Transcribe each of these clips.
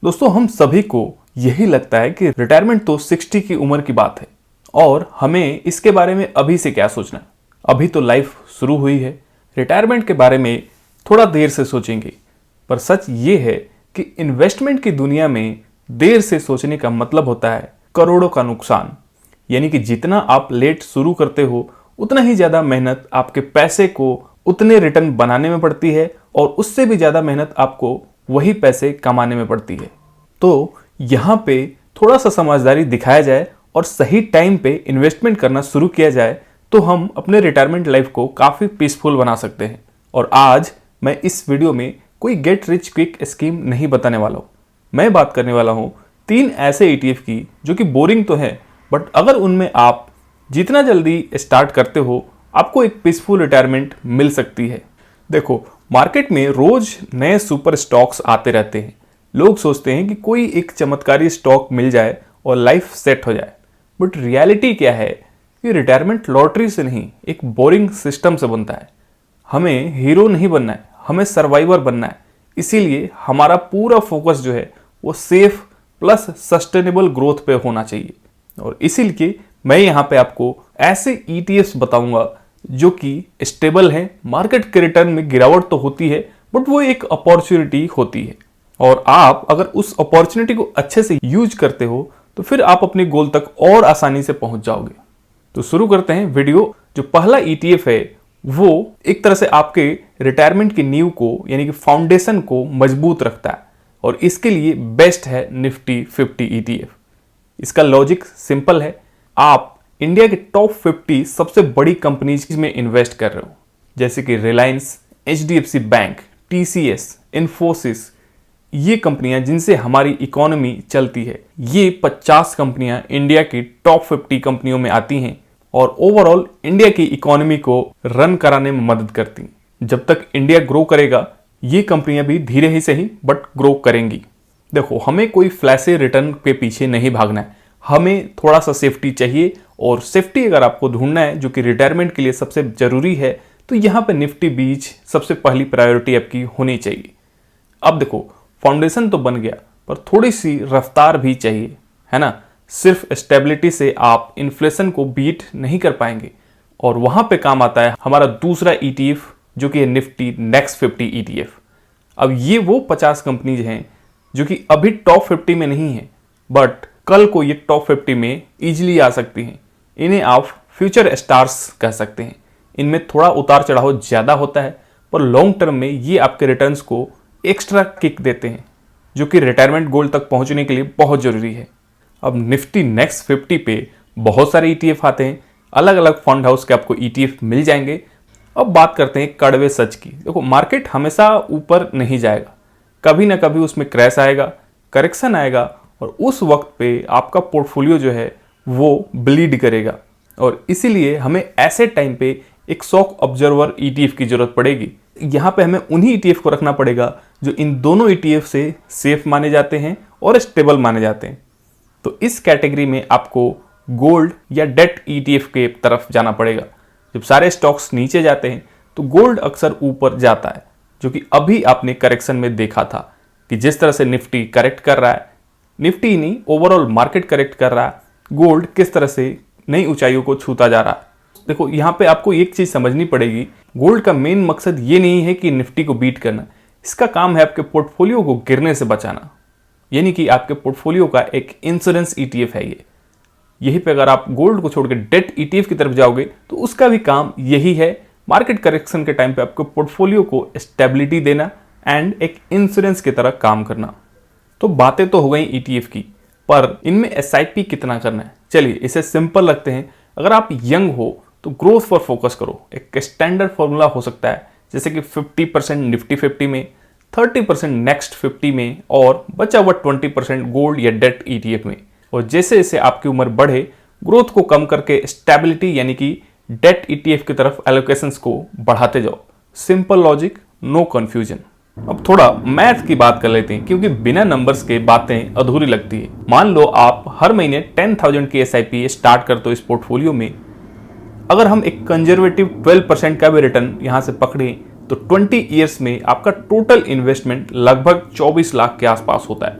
दोस्तों, हम सभी को यही लगता है कि रिटायरमेंट तो 60 की उम्र की बात है और हमें इसके बारे में अभी से क्या सोचना है। अभी तो लाइफ शुरू हुई है, रिटायरमेंट के बारे में थोड़ा देर से सोचेंगे। पर सच ये है कि इन्वेस्टमेंट की दुनिया में देर से सोचने का मतलब होता है करोड़ों का नुकसान। यानी कि जितना आप लेट शुरू करते हो उतना ही ज़्यादा मेहनत आपके पैसे को उतने रिटर्न बनाने में पड़ती है और उससे भी ज़्यादा मेहनत आपको वही पैसे कमाने में पड़ती है। तो यहाँ पे थोड़ा सा समझदारी दिखाया जाए और सही टाइम पे इन्वेस्टमेंट करना शुरू किया जाए तो हम अपने रिटायरमेंट लाइफ को काफ़ी पीसफुल बना सकते हैं। और आज मैं इस वीडियो में कोई गेट रिच क्विक स्कीम नहीं बताने वाला हूँ। मैं बात करने वाला हूँ 3 ऐसे ETF की जो कि बोरिंग तो है, बट अगर उनमें आप जितना जल्दी स्टार्ट करते हो आपको एक पीसफुल रिटायरमेंट मिल सकती है। देखो, मार्केट में रोज नए सुपर स्टॉक्स आते रहते हैं। लोग सोचते हैं कि कोई एक चमत्कारी स्टॉक मिल जाए और लाइफ सेट हो जाए, बट रियलिटी क्या है कि रिटायरमेंट लॉटरी से नहीं, एक बोरिंग सिस्टम से बनता है। हमें हीरो नहीं बनना है, हमें सर्वाइवर बनना है। इसीलिए हमारा पूरा फोकस जो है वो सेफ प्लस सस्टेनेबल ग्रोथ पे होना चाहिए। और इसीलिए मैं यहाँ पे आपको ऐसे ETFs बताऊंगा जो कि स्टेबल हैं। मार्केट के रिटर्न में गिरावट तो होती है, बट वो एक अपॉर्चुनिटी होती है और आप अगर उस अपॉर्चुनिटी को अच्छे से यूज करते हो तो फिर आप अपने गोल तक और आसानी से पहुंच जाओगे। तो शुरू करते हैं वीडियो। जो पहला ETF है वो एक तरह से आपके रिटायरमेंट की नींव को यानी कि फाउंडेशन को मजबूत रखता है और इसके लिए बेस्ट है निफ्टी 50 ETF। इसका लॉजिक सिंपल है, आप इंडिया के टॉप 50 सबसे बड़ी कंपनीज में इन्वेस्ट कर रहे हो, जैसे कि Reliance, HDFC bank, TCS, Infosys. ये कंपनियां जिनसे हमारी इकोनॉमी चलती है, ये 50 कंपनियां इंडिया की टॉप 50 कंपनियों में आती हैं और ओवरऑल इंडिया की इकोनॉमी को रन कराने में मदद करती हैं। जब तक इंडिया ग्रो करेगा ये कंपनियां भी धीरे ही सही बट ग्रो करेंगी। देखो, हमें कोई फ्लैशी रिटर्न के पीछे नहीं भागना है, हमें थोड़ा सा सेफ्टी चाहिए। और सेफ्टी अगर आपको ढूंढना है जो कि रिटायरमेंट के लिए सबसे जरूरी है तो यहाँ पे निफ्टी 20 सबसे पहली प्रायोरिटी आपकी होनी चाहिए। अब देखो, फाउंडेशन तो बन गया पर थोड़ी सी रफ्तार भी चाहिए, है ना। सिर्फ स्टेबिलिटी से आप इन्फ्लेशन को बीट नहीं कर पाएंगे और वहां पे काम आता है हमारा दूसरा ETF जो कि है निफ्टी नेक्स्ट 50 ETF। अब ये वो 50 कंपनीज हैं जो कि अभी टॉप 50 में नहीं है, बट कल को ये टॉप 50 में इजीली आ सकती हैं। इन्हें आप फ्यूचर स्टार्स कह सकते हैं। इनमें थोड़ा उतार चढ़ाव ज़्यादा होता है पर लॉन्ग टर्म में ये आपके रिटर्न्स को एक्स्ट्रा किक देते हैं जो कि रिटायरमेंट गोल तक पहुंचने के लिए बहुत ज़रूरी है। अब निफ्टी नेक्स्ट 50 पे बहुत सारे ETF आते हैं, अलग अलग फंड हाउस के आपको ETF मिल जाएंगे। अब बात करते हैं कड़वे सच की। देखो, मार्केट हमेशा ऊपर नहीं जाएगा, कभी ना कभी उसमें क्रैश आएगा, करेक्शन आएगा और उस वक्त पे आपका पोर्टफोलियो जो है वो ब्लीड करेगा। और इसीलिए हमें ऐसे टाइम पे एक शॉक ऑब्जर्वर ETF की जरूरत पड़ेगी। यहाँ पे हमें उन्हीं ETF को रखना पड़ेगा जो इन दोनों ETF से सेफ माने जाते हैं और स्टेबल माने जाते हैं। तो इस कैटेगरी में आपको गोल्ड या डेट ETF के तरफ जाना पड़ेगा। जब सारे स्टॉक्स नीचे जाते हैं तो गोल्ड अक्सर ऊपर जाता है, जो कि अभी आपने करेक्शन में देखा था कि जिस तरह से निफ्टी करेक्ट कर रहा है, निफ्टी नहीं ओवरऑल मार्केट करेक्ट कर रहा है, गोल्ड किस तरह से नई ऊंचाइयों को छूता जा रहा है। देखो, यहाँ पे आपको एक चीज समझनी पड़ेगी, गोल्ड का मेन मकसद ये नहीं है कि निफ्टी को बीट करना, इसका काम है आपके पोर्टफोलियो को गिरने से बचाना। यानी कि आपके पोर्टफोलियो का एक इंश्योरेंस ETF है ये। यहीं पे अगर आप गोल्ड को छोड़ के डेट ETF की तरफ जाओगे तो उसका भी काम यही है, मार्केट करेक्शन के टाइम पे आपके पोर्टफोलियो को स्टेबिलिटी देना एंड एक इंश्योरेंस की तरह काम करना। तो बातें तो हो गई ETF की, पर इनमें SIP कितना करना है। चलिए इसे सिंपल रखते हैं। अगर आप यंग हो तो ग्रोथ पर फोकस करो। एक स्टैंडर्ड फॉर्मूला हो सकता है जैसे कि 50% निफ्टी 50 में, 30% नेक्स्ट 50 में और बचा हुआ 20% गोल्ड या डेट ETF में। और जैसे जैसे आपकी उम्र बढ़े ग्रोथ को कम करके स्टेबिलिटी यानी कि डेट ETF की तरफ एलोकेशंस को बढ़ाते जाओ। Simple logic, no confusion. अब थोड़ा मैथ की बात कर लेते हैं क्योंकि बिना नंबर्स के बातें अधूरी लगती है। मान लो आप हर महीने 10,000 की SIP स्टार्ट करते हो इस पोर्टफोलियो में। अगर हम एक कंजर्वेटिव 12% का भी रिटर्न यहां से पकड़ें तो 20 ईयर्स में आपका टोटल इन्वेस्टमेंट लगभग 24 लाख के आसपास होता है।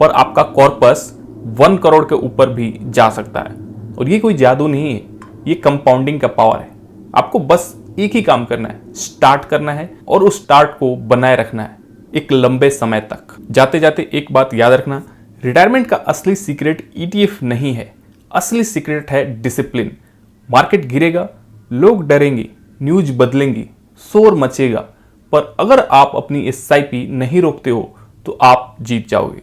पर आपका कॉर्पस 1 करोड़ के ऊपर भी जा सकता है। और ये कोई जादू नहीं है, ये कंपाउंडिंग का पावर है। आपको बस एक ही काम करना है, स्टार्ट करना है और उस स्टार्ट को बनाए रखना है एक लंबे समय तक। जाते जाते एक बात याद रखना, रिटायरमेंट का असली सीक्रेट ETF नहीं है, असली सीक्रेट है डिसिप्लिन। मार्केट गिरेगा, लोग डरेंगे, न्यूज बदलेंगी, शोर मचेगा, पर अगर आप अपनी SIP नहीं रोकते हो तो आप जीत जाओगे।